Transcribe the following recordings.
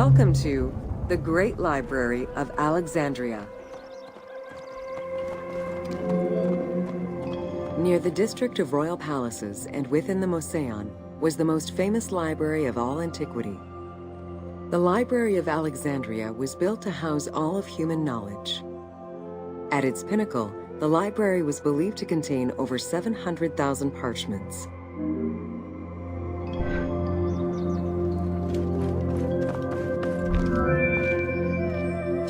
Welcome to the Great Library of Alexandria. Near the district of royal palaces and within the Mousseon was the most famous library of all antiquity. The Library of Alexandria was built to house all of human knowledge. At its pinnacle, the library was believed to contain over 700,000 parchments.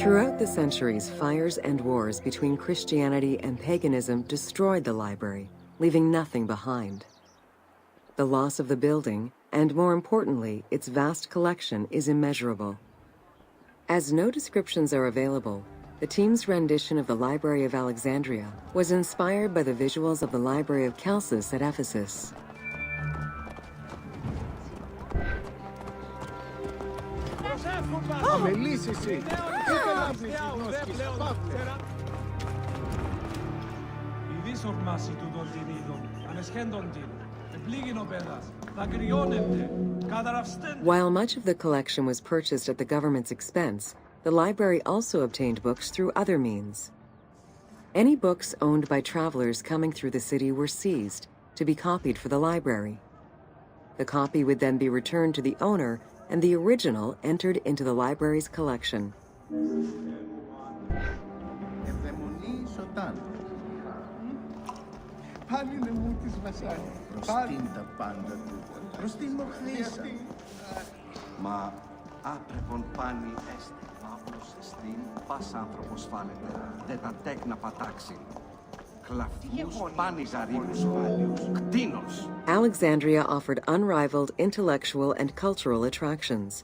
Throughout the centuries, fires and wars between Christianity and paganism destroyed the library, leaving nothing behind. The loss of the building, and more importantly, its vast collection, is immeasurable. As no descriptions are available, the team's rendition of the Library of Alexandria was inspired by the visuals of the Library of Chalcis at Ephesus. While much of the collection was purchased at the government's expense, the library also obtained books through other means. Any books owned by travelers coming through the city were seized to be copied for the library. The copy would then be returned to the owner, and the original entered into the library's collection. Alexandria offered unrivaled intellectual and cultural attractions.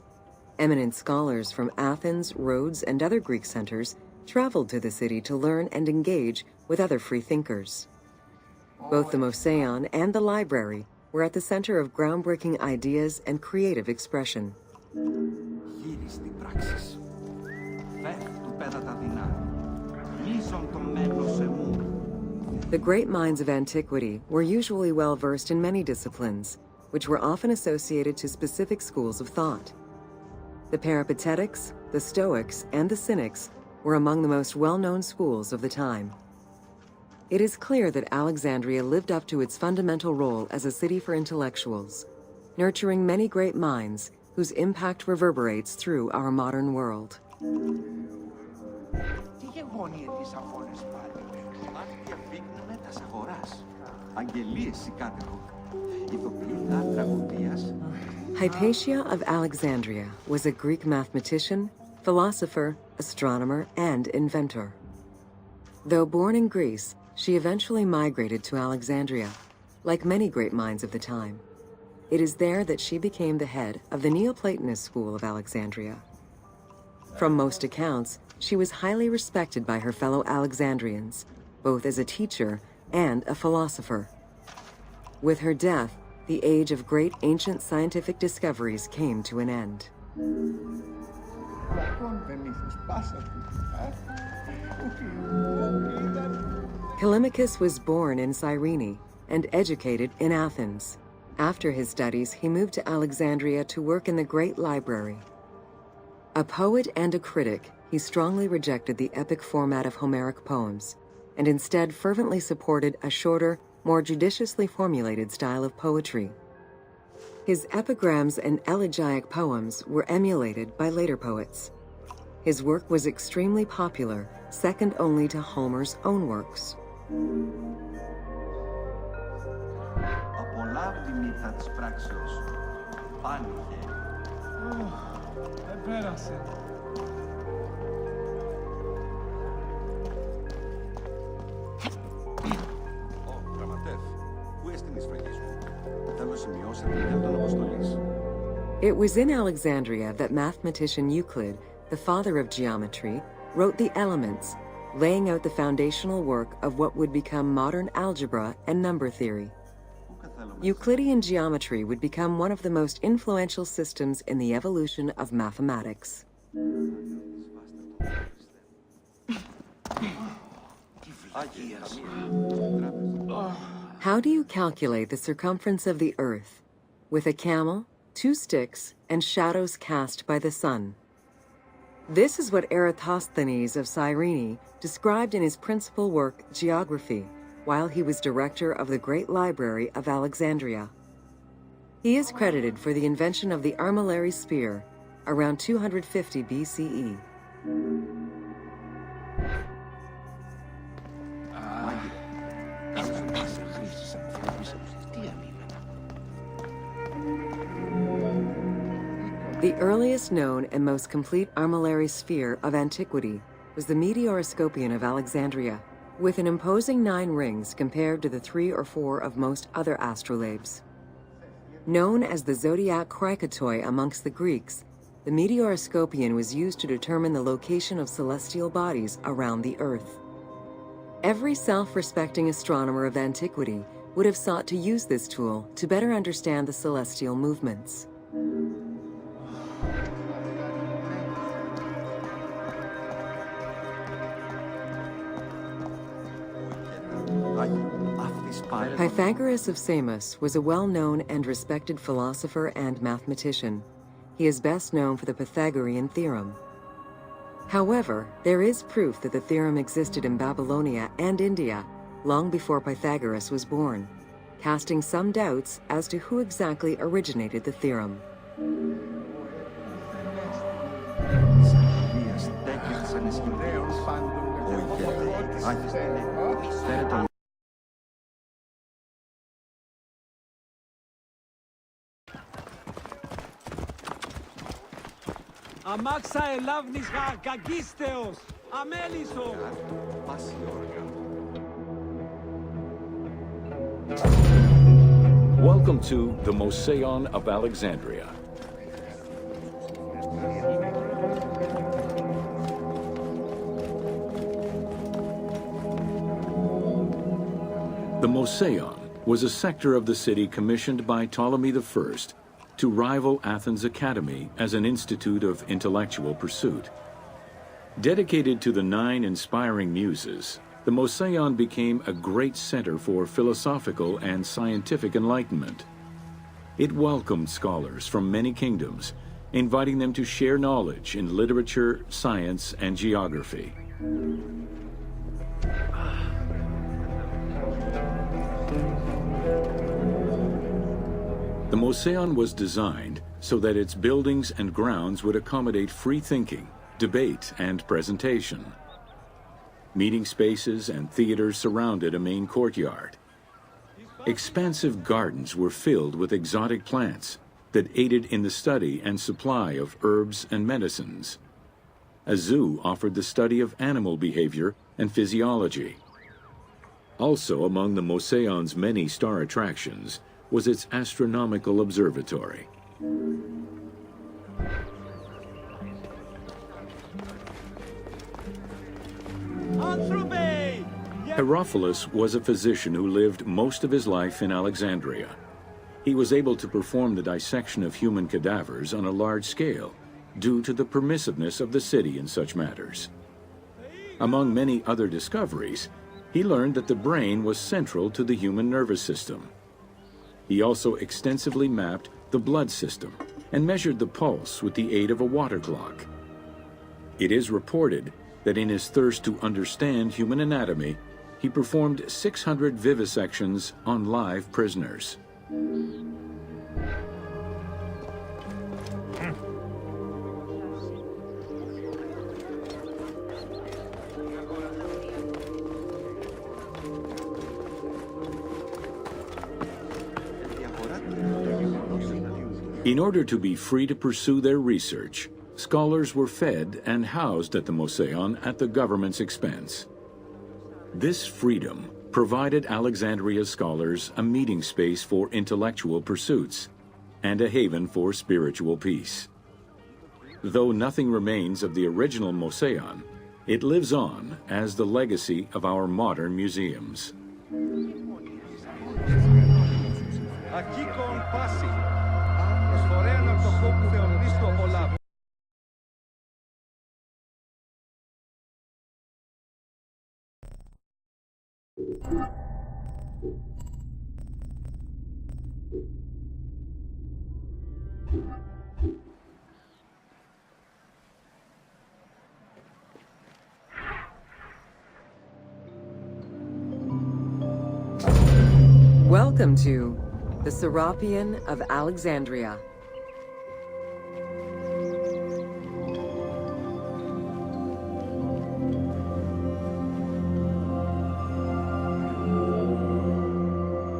Eminent scholars from Athens, Rhodes, and other Greek centers traveled to the city to learn and engage with other free thinkers. Both the Mousseon and the library were at the center of groundbreaking ideas and creative expression. The great minds of antiquity were usually well versed in many disciplines, which were often associated to specific schools of thought. The Peripatetics, the Stoics, and the Cynics were among the most well-known schools of the time. It is clear that Alexandria lived up to its fundamental role as a city for intellectuals, nurturing many great minds whose impact reverberates through our modern world. Hypatia of Alexandria was a Greek mathematician, philosopher, astronomer, and inventor. Though born in Greece, she eventually migrated to Alexandria, like many great minds of the time. It is there that she became the head of the Neoplatonist school of Alexandria. From most accounts, she was highly respected by her fellow Alexandrians, both as a teacher and a philosopher. With her death, the age of great ancient scientific discoveries came to an end. Callimachus was born in Cyrene and educated in Athens. After his studies, he moved to Alexandria to work in the Great Library. A poet and a critic, he strongly rejected the epic format of Homeric poems, and instead fervently supported a shorter, more judiciously formulated style of poetry. His epigrams and elegiac poems were emulated by later poets. His work was extremely popular, second only to Homer's own works. It was in Alexandria that mathematician Euclid, the father of geometry, wrote the Elements, laying out the foundational work of what would become modern algebra and number theory. Euclidean geometry would become one of the most influential systems in the evolution of mathematics. How do you calculate the circumference of the Earth? With a camel, two sticks, and shadows cast by the sun. This is what Eratosthenes of Cyrene described in his principal work, Geography, while he was director of the Great Library of Alexandria. He is credited for the invention of the armillary sphere around 250 BCE. The earliest known and most complete armillary sphere of antiquity was the Meteoroscopion of Alexandria, with an imposing 9 rings compared to the 3 or 4 of most other astrolabes. Known as the zodiac krikatoi amongst the Greeks, the Meteoroscopion was used to determine the location of celestial bodies around the Earth. Every self-respecting astronomer of antiquity would have sought to use this tool to better understand the celestial movements. Pythagoras of Samos was a well-known and respected philosopher and mathematician. He is best known for the Pythagorean theorem. However, there is proof that the theorem existed in Babylonia and India long before Pythagoras was born, casting some doubts as to who exactly originated the theorem. Αμάξα ελάβνης κακίστεως, αμέλισσο. Welcome to the Mosaion of Alexandria. The Mosaion was a sector of the city commissioned by Ptolemy I to rival Athens' Academy as an institute of intellectual pursuit. Dedicated to the 9 inspiring muses, the Mosaion became a great center for philosophical and scientific enlightenment. It welcomed scholars from many kingdoms, inviting them to share knowledge in literature, science, and geography. The Mosaion was designed so that its buildings and grounds would accommodate free thinking, debate, and presentation. Meeting spaces and theaters surrounded a main courtyard. Expansive gardens were filled with exotic plants that aided in the study and supply of herbs and medicines. A zoo offered the study of animal behavior and physiology. Also among the Mosaion's many star attractions was its astronomical observatory. Herophilus was a physician who lived most of his life in Alexandria. He was able to perform the dissection of human cadavers on a large scale due to the permissiveness of the city in such matters. Among many other discoveries, he learned that the brain was central to the human nervous system. He also extensively mapped the blood system and measured the pulse with the aid of a water clock. It is reported that in his thirst to understand human anatomy, he performed 600 vivisections on live prisoners. In order to be free to pursue their research, scholars were fed and housed at the Mosaion at the government's expense. This freedom provided Alexandria's scholars a meeting space for intellectual pursuits and a haven for spiritual peace. Though nothing remains of the original Mosaion, it lives on as the legacy of our modern museums. Welcome to the Serapeum of Alexandria.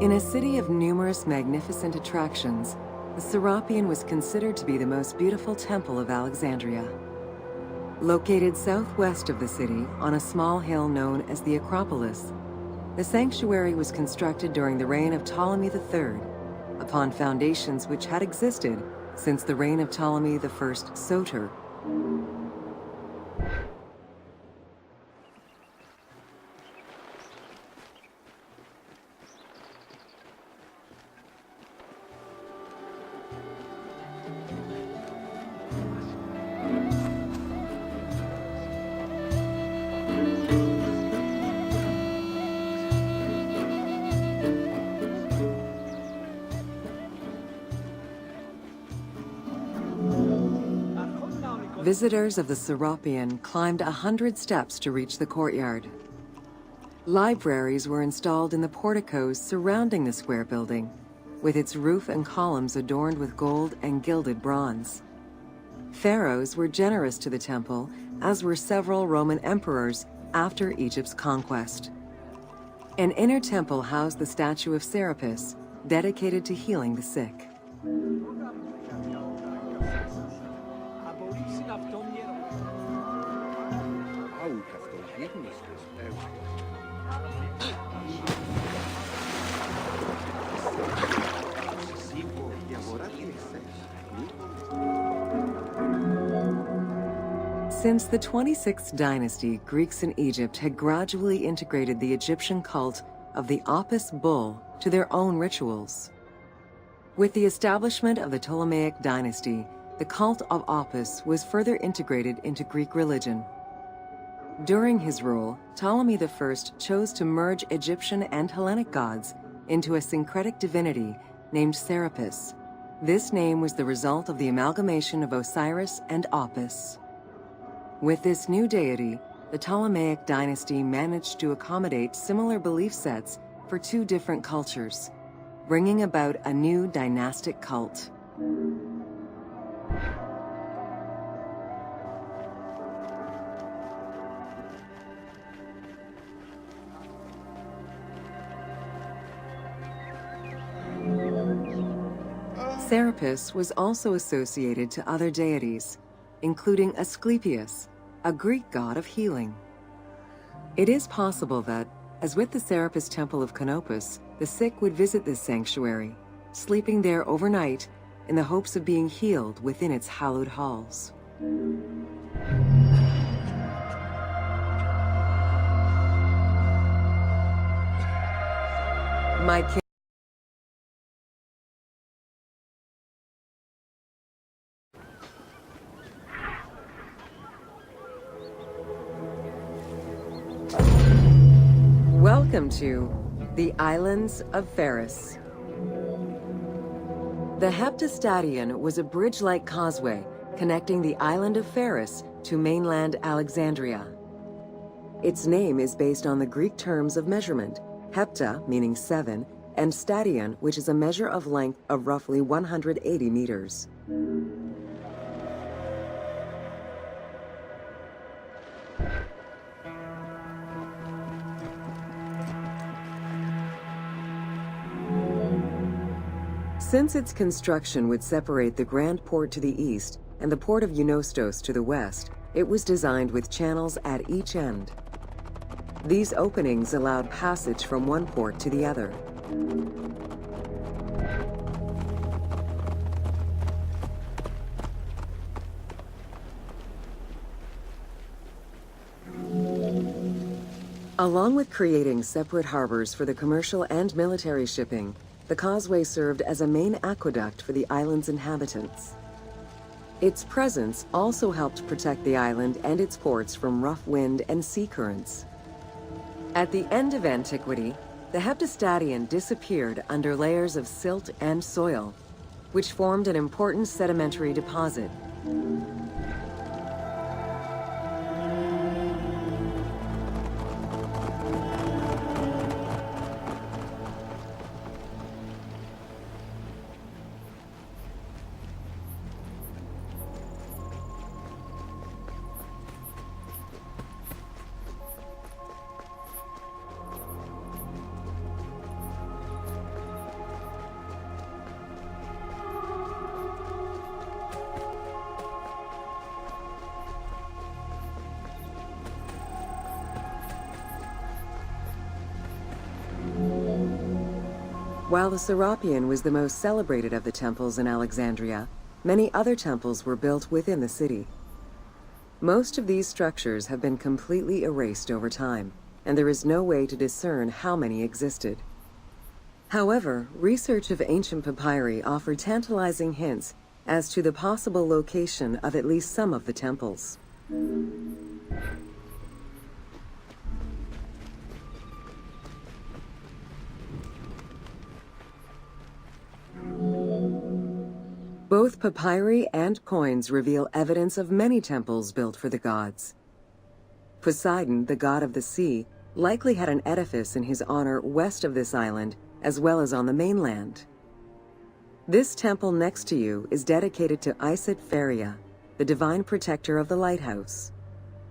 In a city of numerous magnificent attractions, the Serapeum was considered to be the most beautiful temple of Alexandria. Located southwest of the city on a small hill known as the Acropolis, the sanctuary was constructed during the reign of Ptolemy III, upon foundations which had existed since the reign of Ptolemy I Soter. Visitors of the Serapeum climbed 100 steps to reach the courtyard. Libraries were installed in the porticos surrounding the square building, with its roof and columns adorned with gold and gilded bronze. Pharaohs were generous to the temple, as were several Roman emperors after Egypt's conquest. An inner temple housed the statue of Serapis, dedicated to healing the sick. Since the 26th dynasty, Greeks in Egypt had gradually integrated the Egyptian cult of the Apis bull to their own rituals. With the establishment of the Ptolemaic dynasty, the cult of Apis was further integrated into Greek religion. During his rule, Ptolemy I chose to merge Egyptian and Hellenic gods into a syncretic divinity named Serapis. This name was the result of the amalgamation of Osiris and Apis. With this new deity, the Ptolemaic dynasty managed to accommodate similar belief sets for two different cultures, bringing about a new dynastic cult. Serapis was also associated to other deities, including Asclepius, a Greek god of healing. It is possible that, as with the Serapis Temple of Canopus, the sick would visit this sanctuary, sleeping there overnight in the hopes of being healed within its hallowed halls. Welcome to the Islands of Pharos. The Heptastadion was a bridge-like causeway connecting the island of Pharos to mainland Alexandria. Its name is based on the Greek terms of measurement, hepta meaning 7, and stadion, which is a measure of length of roughly 180 meters. Since its construction would separate the Grand Port to the east and the Port of Eunostos to the west, it was designed with channels at each end. These openings allowed passage from one port to the other. Along with creating separate harbors for the commercial and military shipping, the causeway served as a main aqueduct for the island's inhabitants. Its presence also helped protect the island and its ports from rough wind and sea currents. At the end of antiquity, the Heptastadion disappeared under layers of silt and soil, which formed an important sedimentary deposit. While the Serapeum was the most celebrated of the temples in Alexandria, many other temples were built within the city. Most of these structures have been completely erased over time, and there is no way to discern how many existed. However, research of ancient papyri offer tantalizing hints as to the possible location of at least some of the temples. Both papyri and coins reveal evidence of many temples built for the gods. Poseidon, the god of the sea, likely had an edifice in his honor west of this island, as well as on the mainland. This temple next to you is dedicated to Isis Feria, the divine protector of the lighthouse.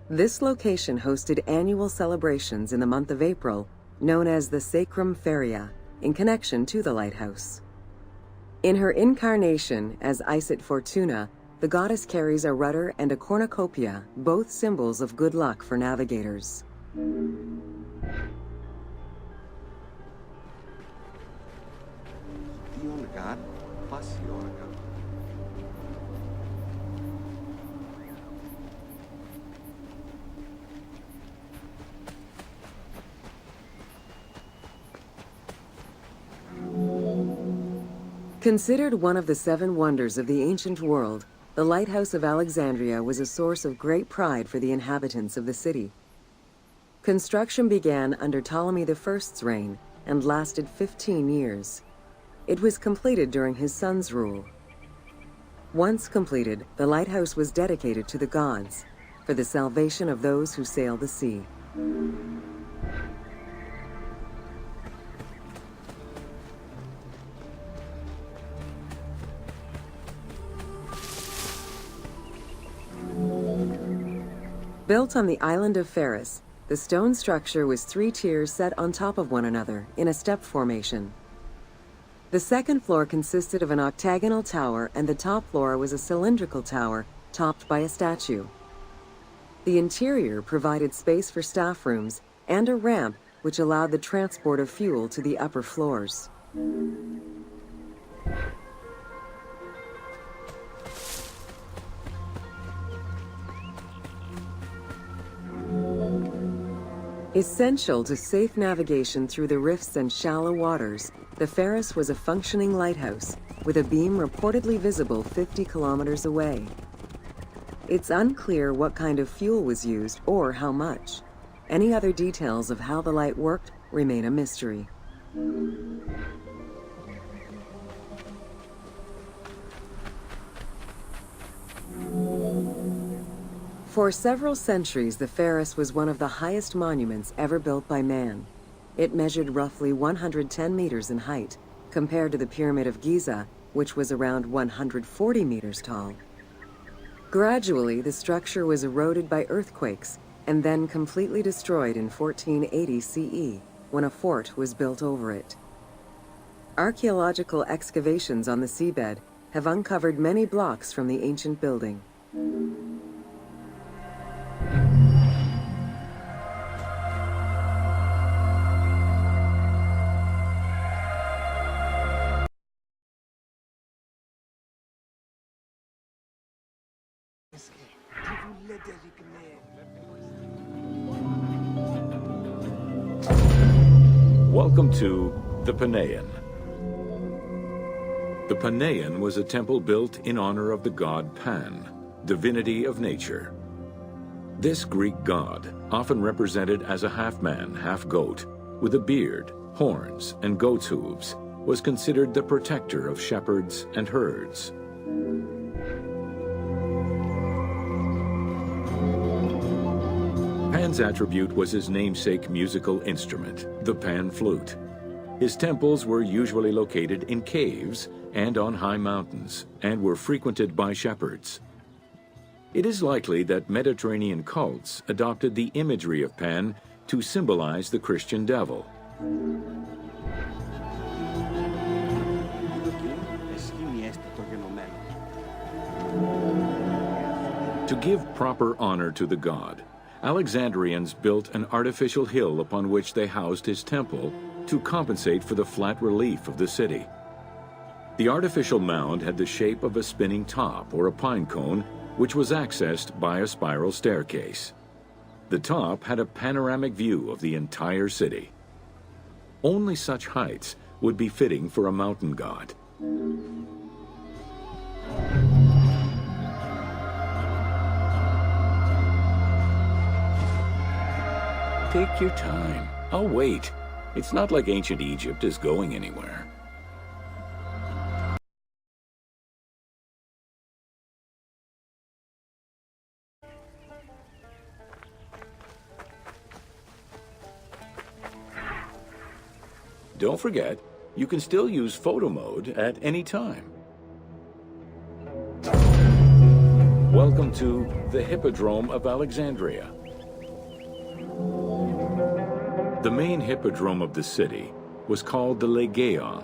This location hosted annual celebrations in the month of April, known as the Sacrum Feria, in connection to the lighthouse. In her incarnation as Isis Fortuna, the goddess carries a rudder and a cornucopia, both symbols of good luck for navigators. Considered one of the 7 wonders of the ancient world, the Lighthouse of Alexandria was a source of great pride for the inhabitants of the city. Construction began under Ptolemy I's reign and lasted 15 years. It was completed during his son's rule. Once completed, the lighthouse was dedicated to the gods for the salvation of those who sail the sea. Built on the island of Pharos, the stone structure was 3 tiers set on top of one another in a step formation. The second floor consisted of an octagonal tower, and the top floor was a cylindrical tower topped by a statue. The interior provided space for staff rooms and a ramp which allowed the transport of fuel to the upper floors. Essential to safe navigation through the rifts and shallow waters, the Pharos was a functioning lighthouse with a beam reportedly visible 50 kilometers away. It's unclear what kind of fuel was used or how much. Any other details of how the light worked remain a mystery. For several centuries, the Pharos was one of the highest monuments ever built by man. It measured roughly 110 meters in height, compared to the Pyramid of Giza, which was around 140 meters tall. Gradually, the structure was eroded by earthquakes and then completely destroyed in 1480 CE, when a fort was built over it. Archaeological excavations on the seabed have uncovered many blocks from the ancient building. Welcome to the Panean. The Panean was a temple built in honor of the god Pan, divinity of nature. This Greek god, often represented as a half-man, half-goat, with a beard, horns, and goat's hooves, was considered the protector of shepherds and herds. Pan's attribute was his namesake musical instrument, the pan flute. His temples were usually located in caves and on high mountains, and were frequented by shepherds. It is likely that Mediterranean cults adopted the imagery of Pan to symbolize the Christian devil. To give proper honor to the god, Alexandrians built an artificial hill upon which they housed his temple to compensate for the flat relief of the city. The artificial mound had the shape of a spinning top or a pine cone, which was accessed by a spiral staircase. The top had a panoramic view of the entire city. Only such heights would be fitting for a mountain god. Take your time. I'll wait. It's not like ancient Egypt is going anywhere. Don't forget, you can still use photo mode at any time. Welcome to the Hippodrome of Alexandria. The main hippodrome of the city was called the Legeon,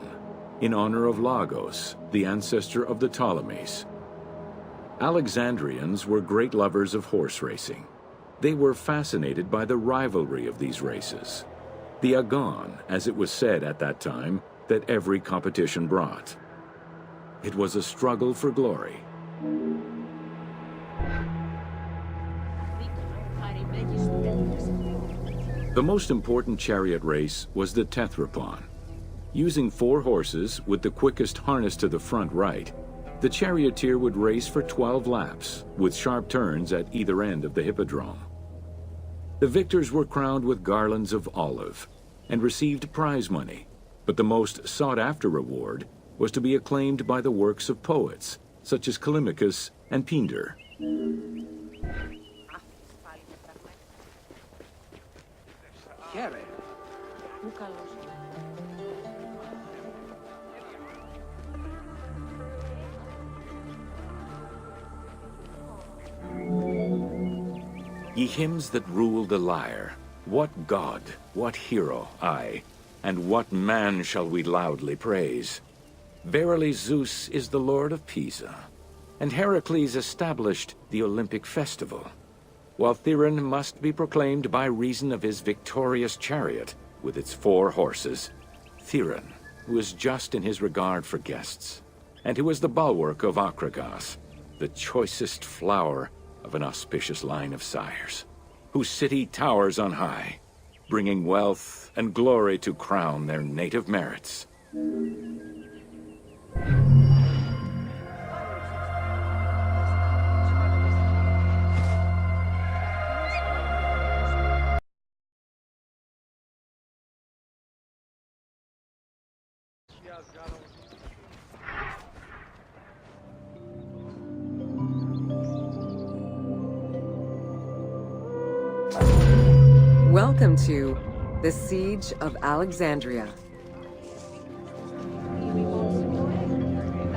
in honor of Lagos, the ancestor of the Ptolemies. Alexandrians were great lovers of horse racing. They were fascinated by the rivalry of these races, the agon, as it was said at that time, that every competition brought. It was a struggle for glory. The most important chariot race was the Tethrypon. Using 4 horses with the quickest harness to the front right, the charioteer would race for 12 laps, with sharp turns at either end of the hippodrome. The victors were crowned with garlands of olive and received prize money, but the most sought-after reward was to be acclaimed by the works of poets, such as Callimachus and Pindar. Ye hymns that rule the lyre, what god, what hero, aye, and what man shall we loudly praise? Verily Zeus is the lord of Pisa, and Heracles established the Olympic festival, while Theron must be proclaimed by reason of his victorious chariot with its 4 horses. Theron, who is just in his regard for guests, and who is the bulwark of Acragas, the choicest flower of an auspicious line of sires, whose city towers on high, bringing wealth and glory to crown their native merits. Welcome to the Siege of Alexandria.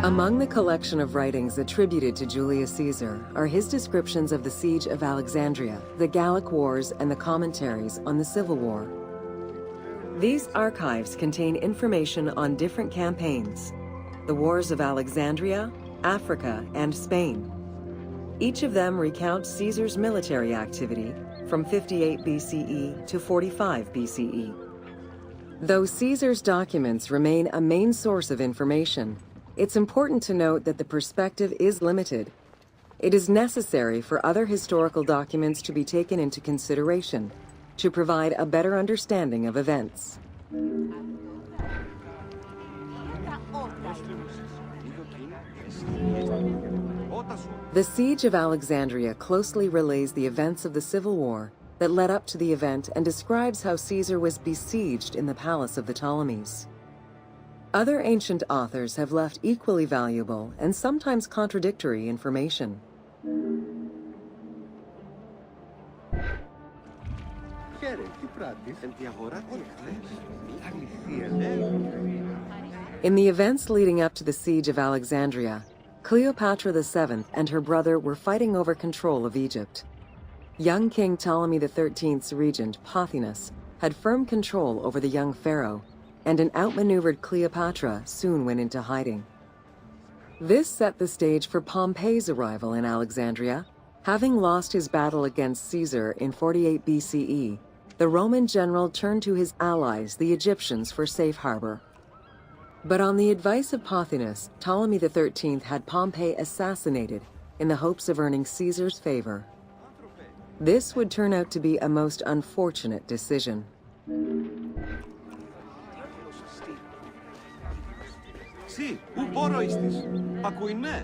Among the collection of writings attributed to Julius Caesar are his descriptions of the Siege of Alexandria, the Gallic Wars, and the commentaries on the Civil War. These archives contain information on different campaigns, the wars of Alexandria, Africa, and Spain. Each of them recounts Caesar's military activity from 58 BCE to 45 BCE. Though Caesar's documents remain a main source of information, it's important to note that the perspective is limited. It is necessary for other historical documents to be taken into consideration to provide a better understanding of events. The Siege of Alexandria closely relays the events of the Civil War that led up to the event and describes how Caesar was besieged in the palace of the Ptolemies. Other ancient authors have left equally valuable and sometimes contradictory information. In the events leading up to the Siege of Alexandria, Cleopatra VII and her brother were fighting over control of Egypt. Young King Ptolemy XIII's regent, Pothinus, had firm control over the young pharaoh, and an outmaneuvered Cleopatra soon went into hiding. This set the stage for Pompey's arrival in Alexandria. Having lost his battle against Caesar in 48 BCE, the Roman general turned to his allies, the Egyptians, for safe harbor. But on the advice of Pothinus, Ptolemy XIII had Pompey assassinated in the hopes of earning Caesar's favor. This would turn out to be a most unfortunate decision.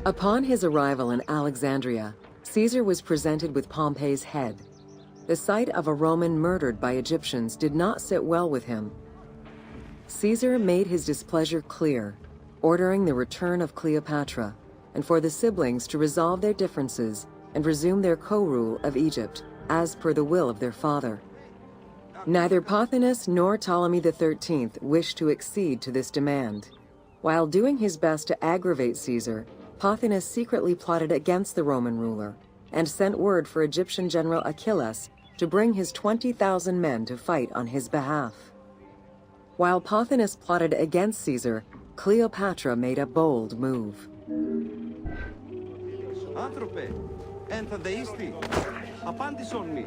Upon his arrival in Alexandria, Caesar was presented with Pompey's head. The sight of a Roman murdered by Egyptians did not sit well with him. Caesar made his displeasure clear, ordering the return of Cleopatra, and for the siblings to resolve their differences and resume their co-rule of Egypt, as per the will of their father. Neither Pothinus nor Ptolemy XIII wished to accede to this demand. While doing his best to aggravate Caesar, Pothinus secretly plotted against the Roman ruler and sent word for Egyptian general Achilles to bring his 20,000 men to fight on his behalf. While Pothinus plotted against Caesar, Cleopatra made a bold move. Άνθρωπε, εν θα δεήστη, απάντησον μη.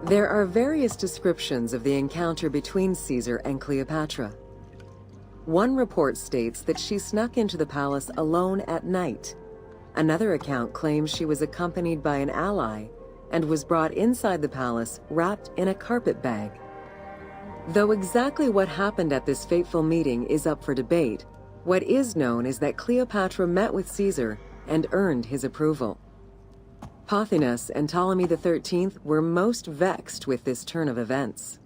There are various descriptions of the encounter between Caesar and Cleopatra. One report states that she snuck into the palace alone at night. Another account claims she was accompanied by an ally and was brought inside the palace wrapped in a carpet bag. Though exactly what happened at this fateful meeting is up for debate, what is known is that Cleopatra met with Caesar and earned his approval. Pothinus and Ptolemy XIII were most vexed with this turn of events.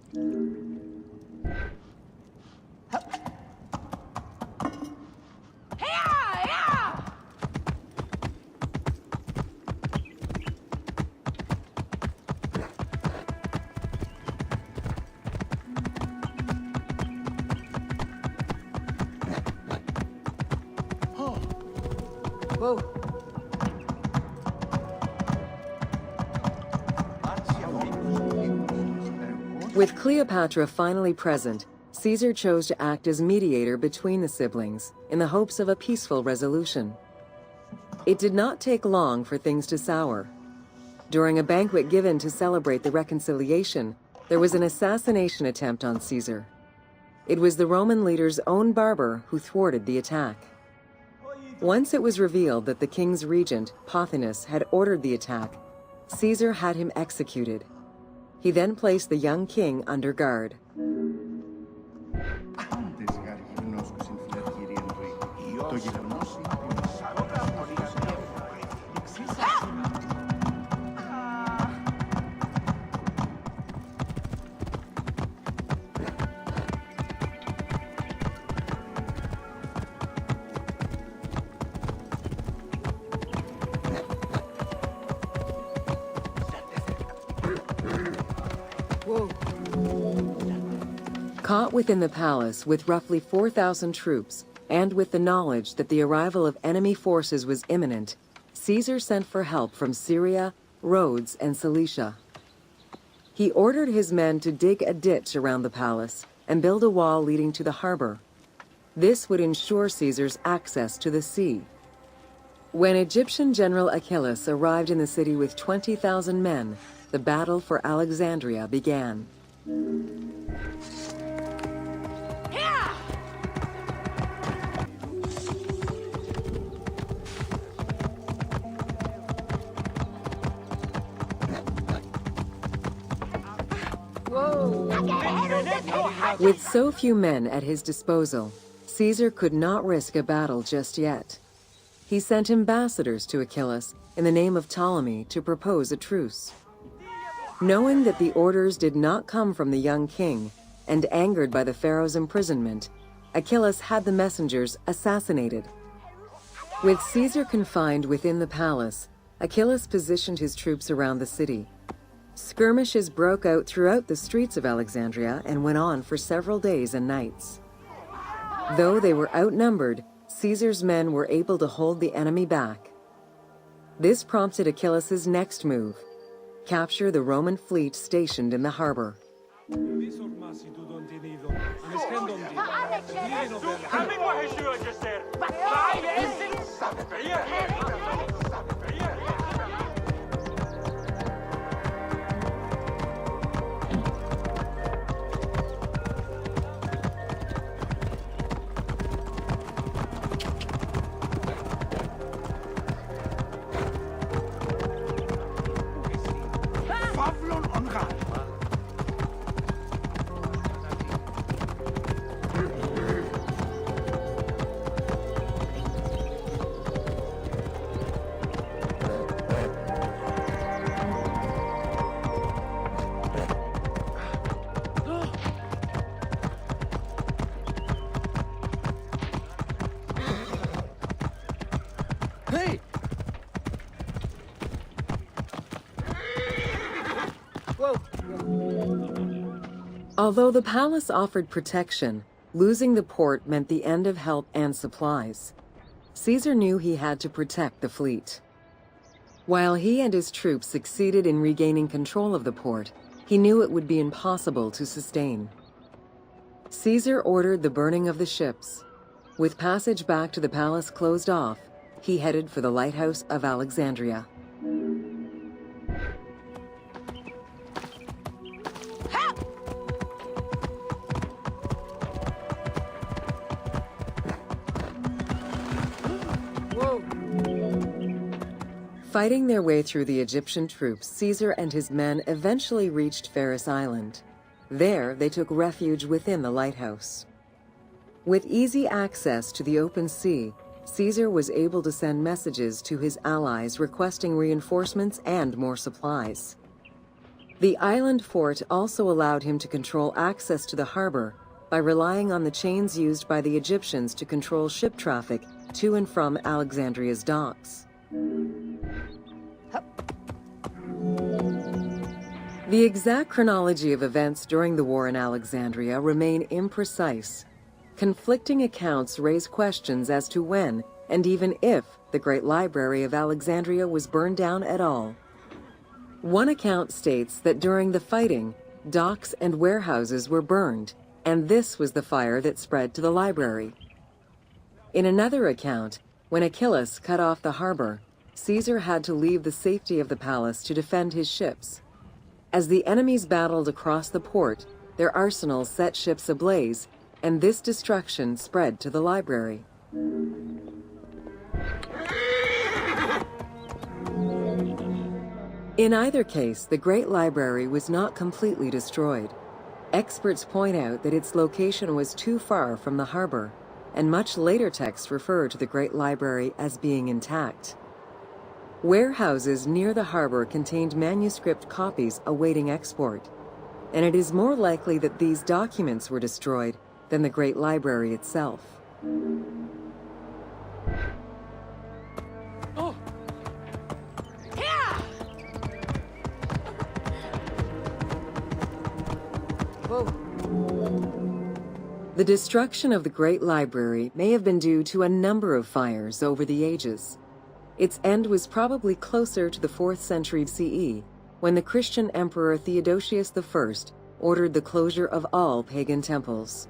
With Cleopatra finally present, Caesar chose to act as mediator between the siblings in the hopes of a peaceful resolution. It did not take long for things to sour. During a banquet given to celebrate the reconciliation, there was an assassination attempt on Caesar. It was the Roman leader's own barber who thwarted the attack. Once it was revealed that the king's regent, Pothinus, had ordered the attack, Caesar had him executed. He then placed the young king under guard. Caught within the palace with roughly 4,000 troops, and with the knowledge that the arrival of enemy forces was imminent, Caesar sent for help from Syria, Rhodes, and Cilicia. He ordered his men to dig a ditch around the palace and build a wall leading to the harbor. This would ensure Caesar's access to the sea. When Egyptian General Achilles arrived in the city with 20,000 men, the battle for Alexandria began. With so few men at his disposal, Caesar could not risk a battle just yet. He sent ambassadors to Achilles in the name of Ptolemy to propose a truce. Knowing that the orders did not come from the young king, and angered by the pharaoh's imprisonment, Achilles had the messengers assassinated. With Caesar confined within the palace, Achilles positioned his troops around the city. Skirmishes broke out throughout the streets of Alexandria and went on for several days and nights. Though they were outnumbered, Caesar's men were able to hold the enemy back. This prompted Achilles' next move: capture the Roman fleet stationed in the harbor. Although the palace offered protection, losing the port meant the end of help and supplies. Caesar knew he had to protect the fleet. While he and his troops succeeded in regaining control of the port, he knew it would be impossible to sustain. Caesar ordered the burning of the ships. With passage back to the palace closed off, he headed for the lighthouse of Alexandria. Fighting their way through the Egyptian troops, Caesar and his men eventually reached Pharos Island. There, they took refuge within the lighthouse. With easy access to the open sea, Caesar was able to send messages to his allies requesting reinforcements and more supplies. The island fort also allowed him to control access to the harbor by relying on the chains used by the Egyptians to control ship traffic to and from Alexandria's docks. The exact chronology of events during the war in Alexandria remain imprecise. Conflicting accounts raise questions as to when, and even if, the Great Library of Alexandria was burned down at all. One account states that during the fighting, docks and warehouses were burned, and this was the fire that spread to the library. In another account, when Achilles cut off the harbor, Caesar had to leave the safety of the palace to defend his ships. As the enemies battled across the port, their arsenals set ships ablaze, and this destruction spread to the library. In either case, the Great Library was not completely destroyed. Experts point out that its location was too far from the harbor, and much later texts refer to the Great Library as being intact. Warehouses near the harbor contained manuscript copies awaiting export, and it is more likely that these documents were destroyed than the Great Library itself. Oh. The destruction of the Great Library may have been due to a number of fires over the ages. Its end was probably closer to the 4th century CE, when the Christian Emperor Theodosius I ordered the closure of all pagan temples.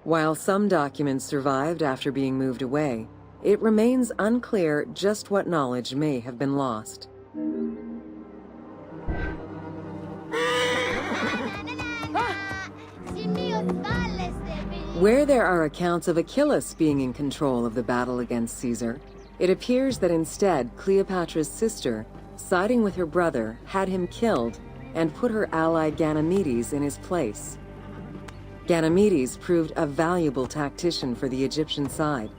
While some documents survived after being moved away, it remains unclear just what knowledge may have been lost. Where there are accounts of Achilles being in control of the battle against Caesar, it appears that instead Cleopatra's sister, siding with her brother, had him killed and put her ally Ganymedes in his place. Ganymedes proved a valuable tactician for the Egyptian side.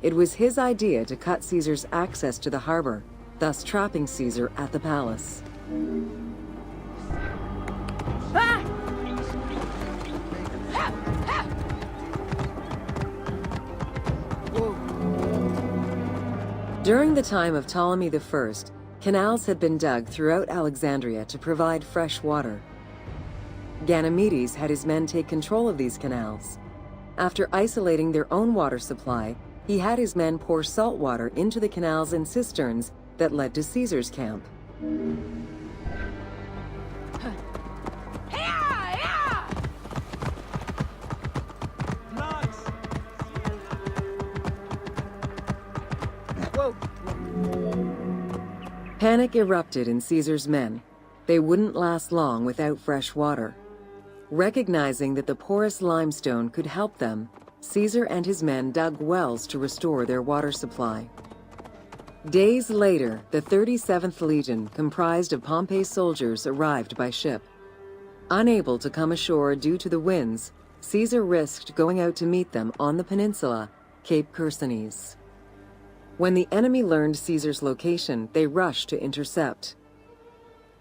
It was his idea to cut Caesar's access to the harbor, thus trapping Caesar at the palace. During the time of Ptolemy I, canals had been dug throughout Alexandria to provide fresh water. Ganymedes had his men take control of these canals. After isolating their own water supply, he had his men pour salt water into the canals and cisterns that led to Caesar's camp. Panic erupted in Caesar's men. They wouldn't last long without fresh water. Recognizing that the porous limestone could help them, Caesar and his men dug wells to restore their water supply. Days later, the 37th Legion, comprised of Pompey's soldiers, arrived by ship. Unable to come ashore due to the winds, Caesar risked going out to meet them on the peninsula, Cape Chersonese. When the enemy learned Caesar's location, they rushed to intercept.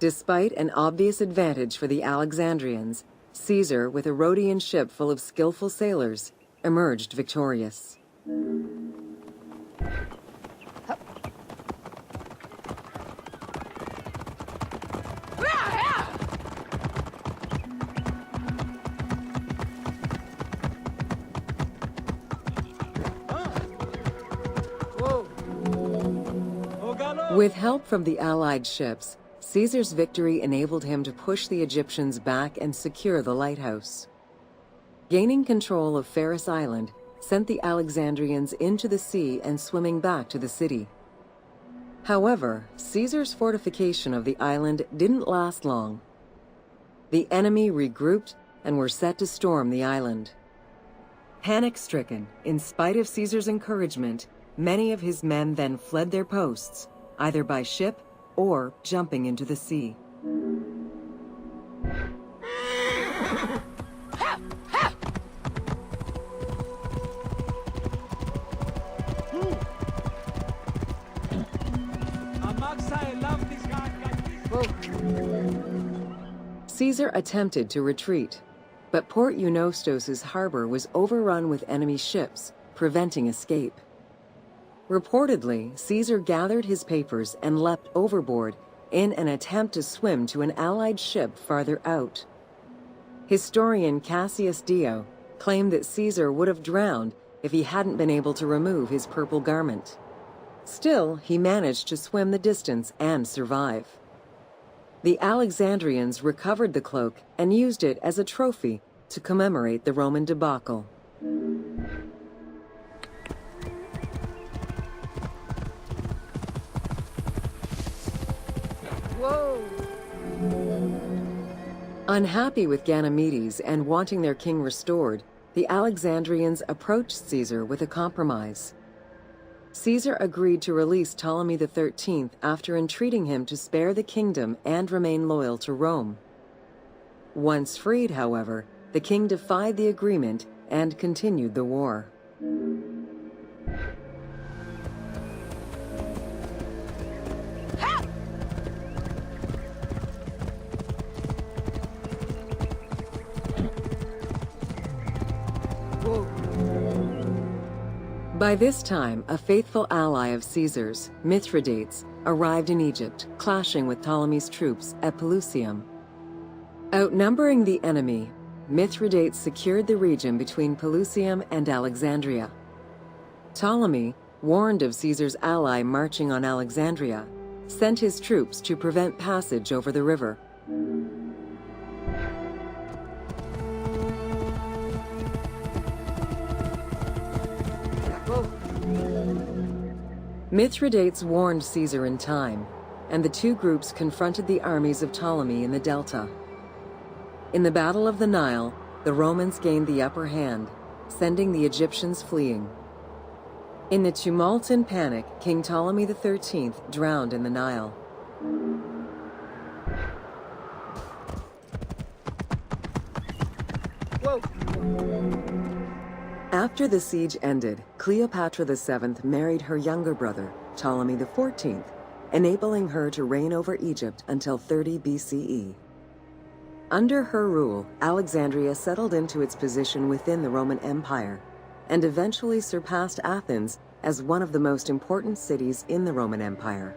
Despite an obvious advantage for the Alexandrians, Caesar, with a Rhodian ship full of skillful sailors, emerged victorious. With help from the Allied ships, Caesar's victory enabled him to push the Egyptians back and secure the lighthouse. Gaining control of Pharos Island sent the Alexandrians into the sea and swimming back to the city. However, Caesar's fortification of the island didn't last long. The enemy regrouped and were set to storm the island. Panic-stricken, in spite of Caesar's encouragement, many of his men then fled their posts, either by ship or jumping into the sea. Caesar attempted to retreat, but Port Eunostos's harbor was overrun with enemy ships, preventing escape. Reportedly, Caesar gathered his papers and leapt overboard in an attempt to swim to an Allied ship farther out. Historian Cassius Dio claimed that Caesar would have drowned if he hadn't been able to remove his purple garment. Still, he managed to swim the distance and survive. The Alexandrians recovered the cloak and used it as a trophy to commemorate the Roman debacle. Unhappy with Ganymedes and wanting their king restored, the Alexandrians approached Caesar with a compromise. Caesar agreed to release Ptolemy XIII after entreating him to spare the kingdom and remain loyal to Rome. Once freed, however, the king defied the agreement and continued the war. By this time, a faithful ally of Caesar's, Mithridates, arrived in Egypt, clashing with Ptolemy's troops at Pelusium. Outnumbering the enemy, Mithridates secured the region between Pelusium and Alexandria. Ptolemy, warned of Caesar's ally marching on Alexandria, sent his troops to prevent passage over the river. Mithridates warned Caesar in time, and the two groups confronted the armies of Ptolemy in the Delta. In the Battle of the Nile, the Romans gained the upper hand, sending the Egyptians fleeing. In the tumult and panic, King Ptolemy XIII drowned in the Nile. After the siege ended, Cleopatra VII married her younger brother, Ptolemy XIV, enabling her to reign over Egypt until 30 BCE. Under her rule, Alexandria settled into its position within the Roman Empire and eventually surpassed Athens as one of the most important cities in the Roman Empire.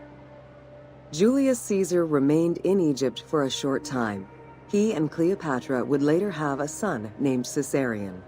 Julius Caesar remained in Egypt for a short time. He and Cleopatra would later have a son named Caesarion.